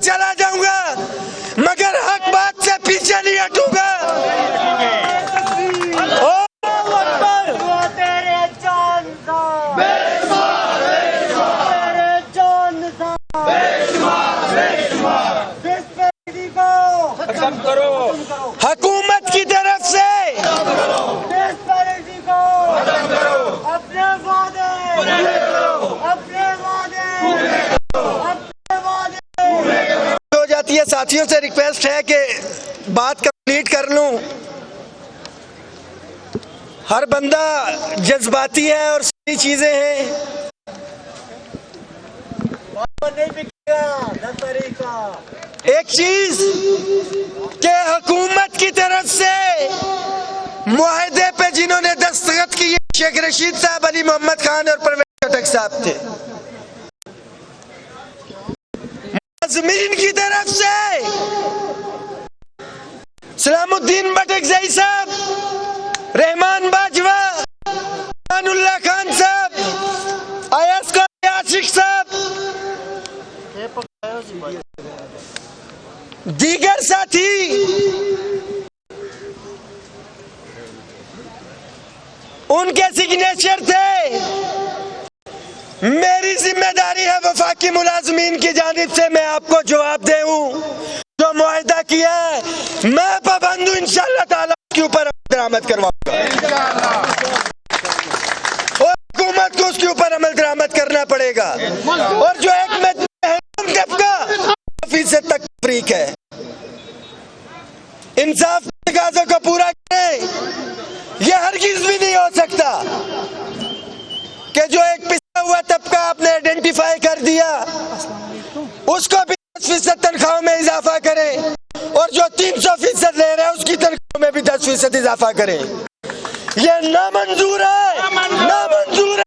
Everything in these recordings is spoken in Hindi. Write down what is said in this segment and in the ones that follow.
चला जाऊंगा मगर हक बात से पीछे नहीं हटूंगा। हुकूमत की तरफ से हो जाती है। साथियों से रिक्वेस्ट है कि बात कंप्लीट कर लूं। हर बंदा जज्बाती है और सारी चीजें हैं। एक चीज के हुकूमत की तरफ से मुआहदे पे जिन्होंने दस्तखत किए शेख रशीद साहब, अली मोहम्मद खान और परवेज खटक साहब थे। मुलाज़िमीन की तरफ से सलामुद्दीन भटकजई साहब, रहमान बाजवा, अमानुल्लाह खान साहब, अयाज आशिक साहब, दीगर साथी उनके सिग्नेचर थे। मेरी जिम्मेदारी है वफाकी मुलाजमीन की जानिब से मैं आपको जवाब दूं। जो मुआहदा किया है मैं पाबंद हूं, इंशाअल्लाह ताला उसके ऊपर दरामद करवाऊंगा और हुकूमत को उसके ऊपर अमल दरामद करना पड़ेगा। और जो एक में फीसद तक फ्रीक है, इंसाफ के तकाज़ों को पूरा करें। यह हरगिज़ भी नहीं हो सकता कि जो एक पिछड़ा हुआ तबका आपने आइडेंटिफाई कर दिया उसको भी 10% तनख्वाहों में इजाफा करें और जो 300% ले रहे हैं उसकी तनख्वाहों में भी 10% इजाफा करें। यह नामंजूर है, नामंजूर है,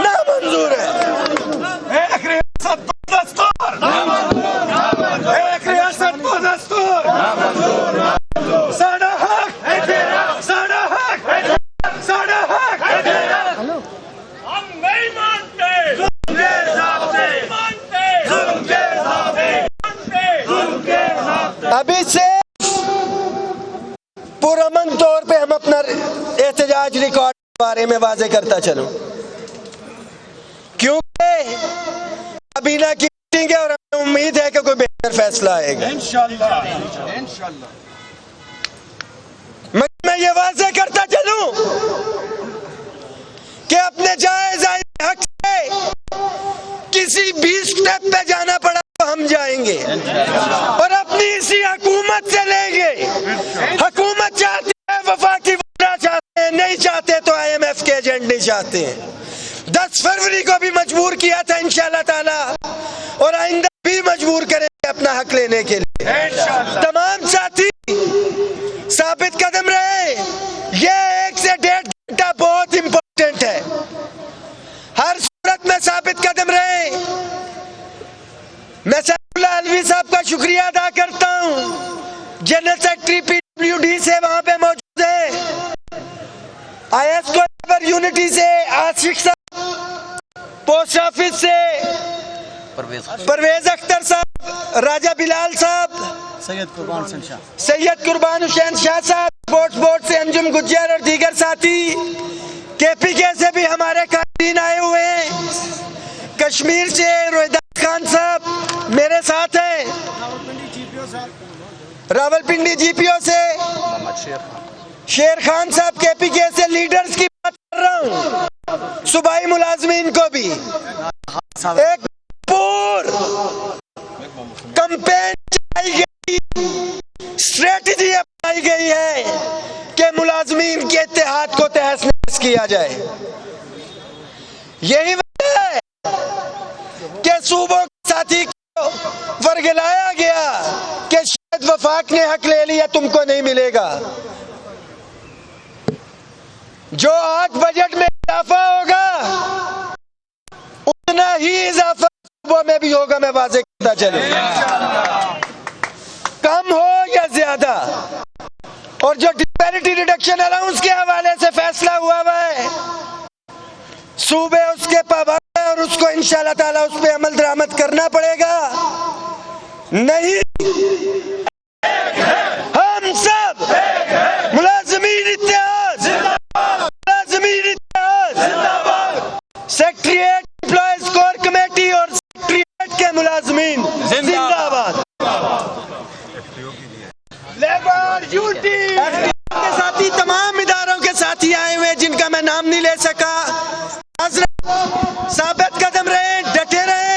नामंजूर है। एक रियासत को दस्तूर, एक रियासत को दस्तूर, साडा हक, साडा हक, साडा हक। हम नहीं मानते जुल्म के ज़ाब्ते, जुल्म के ज़ाब्ते, जुल्म के ज़ाब्ते। अभी से पुरअमन तौर पे हम अपना एहतजाज रिकॉर्ड के बारे में वाज़े करता चलूं, क्योंकि काबीना की मीटिंग है और हमें उम्मीद है कि कोई बेहतर फैसला आएगा इंशाअल्लाह, इंशाअल्लाह। मैं ये वाज़े करता चलूं कि अपने जायज़ हक से किसी भी स्टेप पे जाना पड़ा तो हम जाएंगे और अपनी इसी हुकूमत से लेंगे। हुकूमत चाहती है, वफाकी वज़ीर चाहते हैं, नहीं चाहते तो IMF के एजेंट नहीं चाहते हैं। 10 फरवरी को भी मजबूर किया था इंशाअल्लाह ताला और आइंदा भी मजबूर करेंगे अपना हक लेने के लिए। तमाम साथी साबित कदम रहे। ये 1 से 1.5 घंटा बहुत इंपॉर्टेंट है। हर सूरत में साबित कदम रहे। मैं सैफुल्लाह अलवी साहब का शुक्रिया अदा करता हूँ, जनरल सेक्रेटरी PWD से वहां पे मौजूद है, IS को यूनिटी से आशिक साहब, पोस्ट ऑफिस से परवेज अख्तर साहब, राजा बिलाल साहब, सैयद कुर्बान हुसैन शाह साहब, स्पोर्ट्स बोर्ड से अंजुम गुज्जर और दीगर साथी, KPK से भी हमारे कारीन आए हुए हैं, कश्मीर से रोहिदास खान साहब मेरे साथ हैं, रावलपिंडी GPO से शेर खान साहब, KPK से लीडर्स की बात कर रहा हूँ, सूबाई मुलाजमीन को भी एक कैंपेन चलाई गई, स्ट्रेटजी अपनाई गई है कि मुलाजमीन के इत्तेहाद को तहस नहस किया जाए। यही वजह है कि सूबों के साथी को वर्गलाया गया कि शायद वफाक ने हक ले लिया, तुमको नहीं मिलेगा। जो आज बजट में इजाफा होगा उतना ही इजाफा सूबों में भी होगा, मैं वाज़े करता चलूं, कम हो या ज्यादा। और जो डिस्पैरिटी रिडक्शन अलाउंस के हवाले से फैसला हुआ है, सूबे उसके पाबंद है और उसको इंशाअल्लाह ताला उस पर अमल दरामद करना पड़ेगा। नहीं, हम सब मुलाजमीन इत्तेहाद, मुलाजमीन इत्तेहाद, सेक्रेटरीट, एम्प्लॉयज कोर कमेटी और सेक्रेटरीट के मुलाजमीन जिंदाबाद। लेबर यूनिटी के साथी तमाम इदारों के साथी आए हुए जिनका मैं नाम नहीं ले सका, साबित कदम रहे, डटे रहे,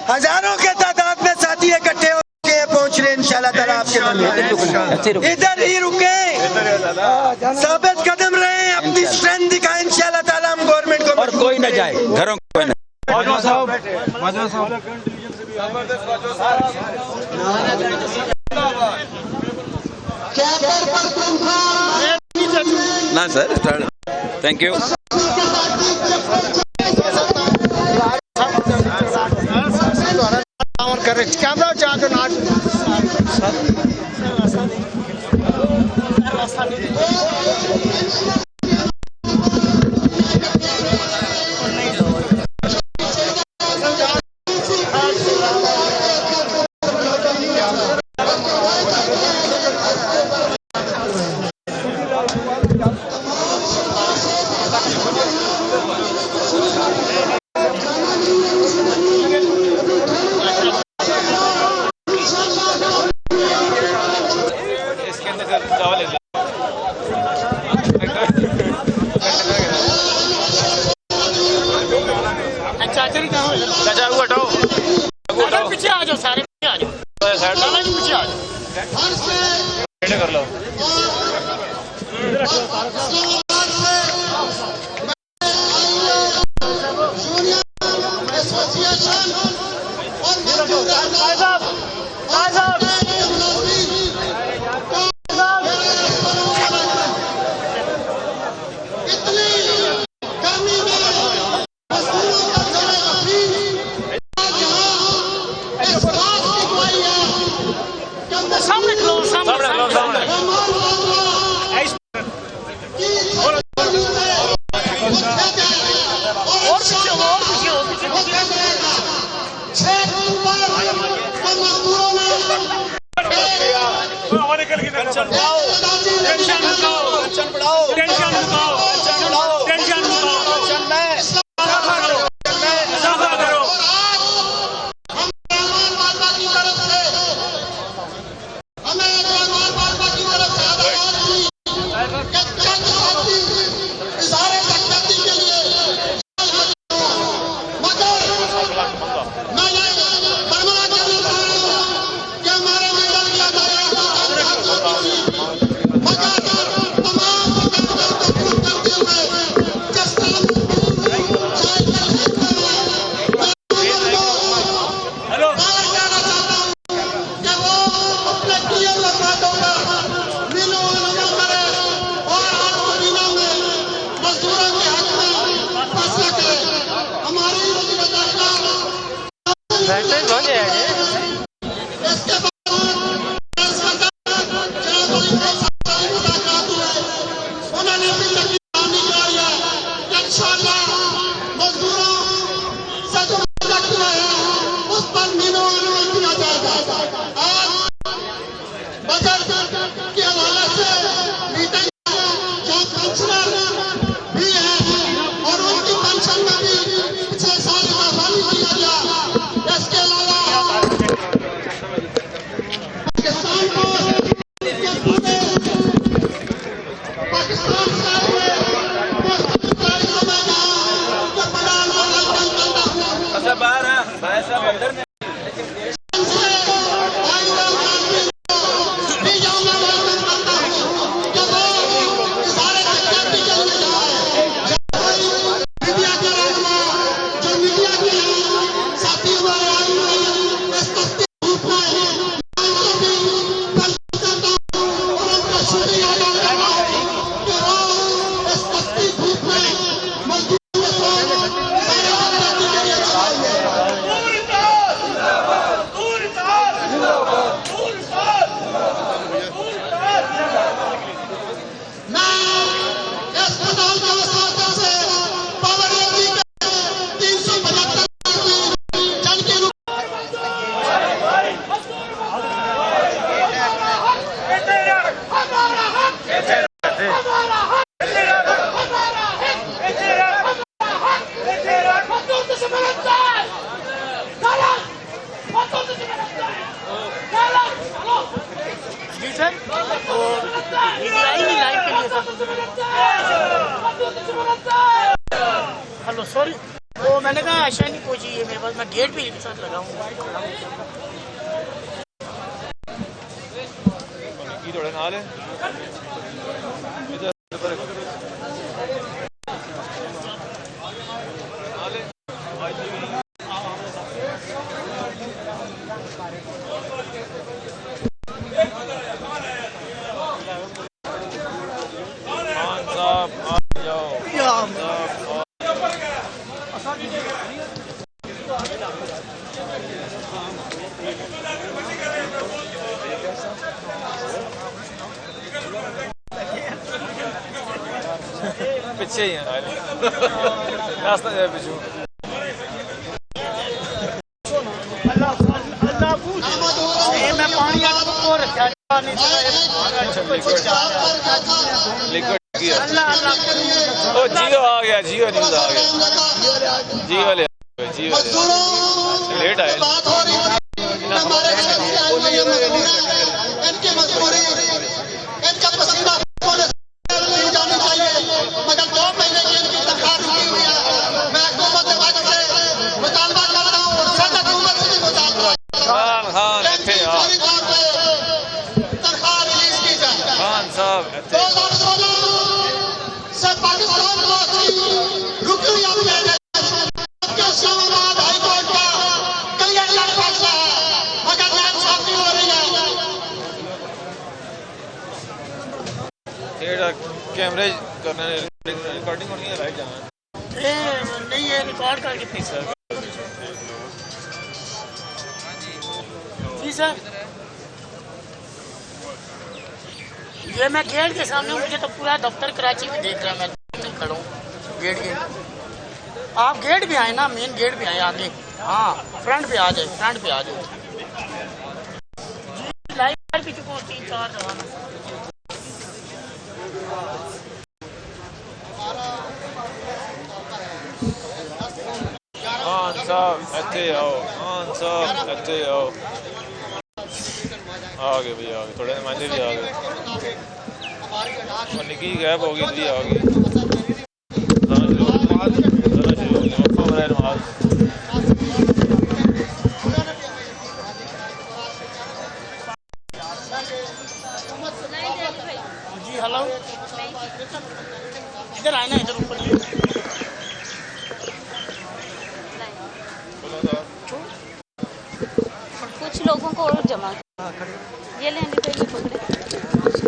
हजारों के तादाद में साथी इकट्ठे होके पहुंच रहे इंशाल्लाह ताला आपके दरमियान। इधर ही रुके, साबित कदम रहे, अपनी स्ट्रेंथ दिखाएं इंशाल्लाह ताला हम गवर्नमेंट को। और कोई न जाए घरों को, कोई न। ना sir, thank you. Camera charge पीछे आ जाओ, सारे पीछे आ जाओ, पीछे आ जाओ, कर लो। और आई नहीं लाइव के लिए हेलो सॉरी वो मैंने कहा आशा नहीं पहुंची है मेरे पास, मैं गेट पे इनके साथ लगा हूँ। थोड़े नाल है पीछे ही है रास्ता जाए पीछे मैं पानी ओ जियो आ गया, जियो न्यूज आ गया, जियो वाले लेट आए। खान साहब कैमरे करना रिकॉर्डिंग होनी है, लाइव जाना नहीं है रिकॉर्ड करके सर। जी सर ये मैं गेट के सामने हूँ, मुझे तो पूरा दफ्तर कराची में देख रहा है, मैं खड़ा हूँ गेट के। आप गेट भी आए ना, मेन गेट भी आए आगे, हाँ फ्रंट पे आ जाए, फ्रंट पे आ जाए। लाइव भी चुका 3-4 दफा। खान साहब इत्थे आओ, खान साहब इत्थे आओ। आ गए भैया, आ गए, थोड़े नुमाइंदे भी आ गए, और निकी गैप हो गई, आ गई। जी हेलो, इधर आए ना, इधर ऊपर कुछ लोगों को और जमा ये लेने के लिए पकड़े।